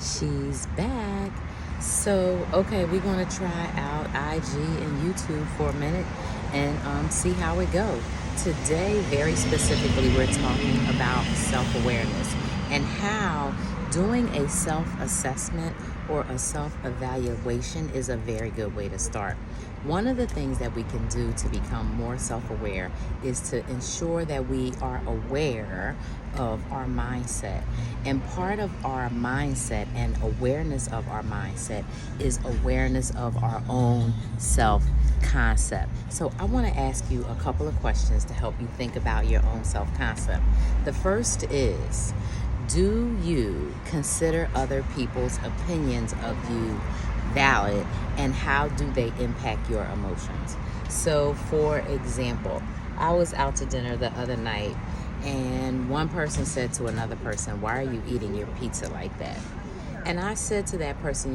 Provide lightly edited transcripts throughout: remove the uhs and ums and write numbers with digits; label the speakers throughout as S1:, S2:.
S1: She's back. So, okay, we're going to try out IG and YouTube for a minute and see how it goes. Today, very specifically, we're talking about self-awareness and how doing a self-assessment or a self-evaluation is a very good way to start. One of the things that we can do to become more self-aware is to ensure that we are aware of our mindset. And part of our mindset and awareness of our mindset is awareness of our own self-concept. So I want to ask you a couple of questions to help you think about your own self-concept. The first is, do you consider other people's opinions of you valid, and how do they impact your emotions? So, for example, I was out to dinner the other night, and one person said to another person, "Why are you eating your pizza like that?" And I said to that person,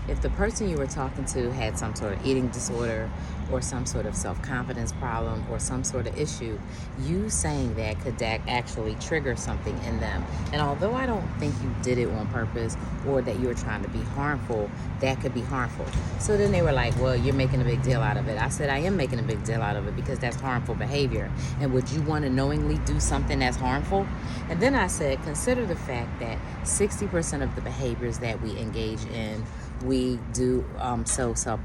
S1: if the person you were talking to had some sort of eating disorder or some sort of self-confidence problem or some sort of issue, you saying that could actually trigger something in them. And although I don't think you did it on purpose or that you were trying to be harmful, that could be harmful. So then they were like, well, you're making a big deal out of it. I said, I am making a big deal out of it because that's harmful behavior. And would you want to knowingly do something that's harmful? And then I said, consider the fact that 60% of the behaviors that we engage in, we do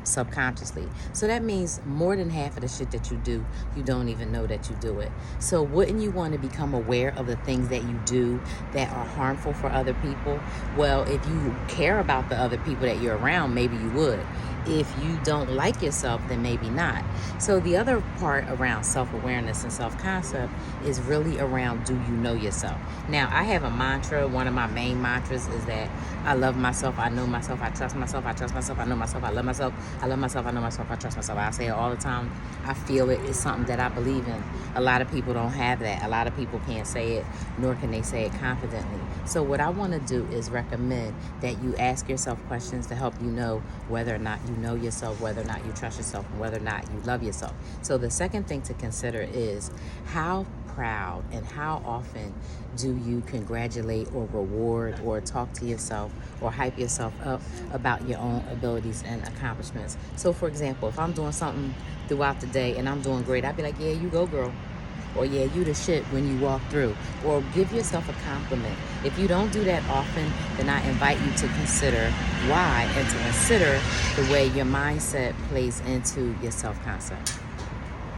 S1: subconsciously. So that means more than half of the shit that you do, you don't even know that you do it. So wouldn't you want to become aware of the things that you do that are harmful for other people? Well, if you care about the other people that you're around, maybe you would. If you don't like yourself, then maybe not. So the other part around self-awareness and self-concept is really around, do you know yourself? Now, I have a mantra. One of my main mantras is that I love myself, I know myself, I trust myself, I trust myself, I know myself, I love myself, I love myself, I know myself, I trust myself. I say it all the time. I feel it. It's something that I believe in. A lot of people don't have that. A lot of people can't say it, nor can they say it confidently. So what I want to do is recommend that you ask yourself questions to help you know whether or not you know yourself, whether or not you trust yourself, and whether or not you love yourself. So the second thing to consider is, how proud and how often do you congratulate or reward or talk to yourself or hype yourself up about your own abilities and accomplishments? So for example, if I'm doing something throughout the day and I'm doing great, I'd be like, yeah, you go, girl. Or yeah, you the shit when you walk through. Or give yourself a compliment. If you don't do that often, then I invite you to consider why and to consider the way your mindset plays into your self-concept.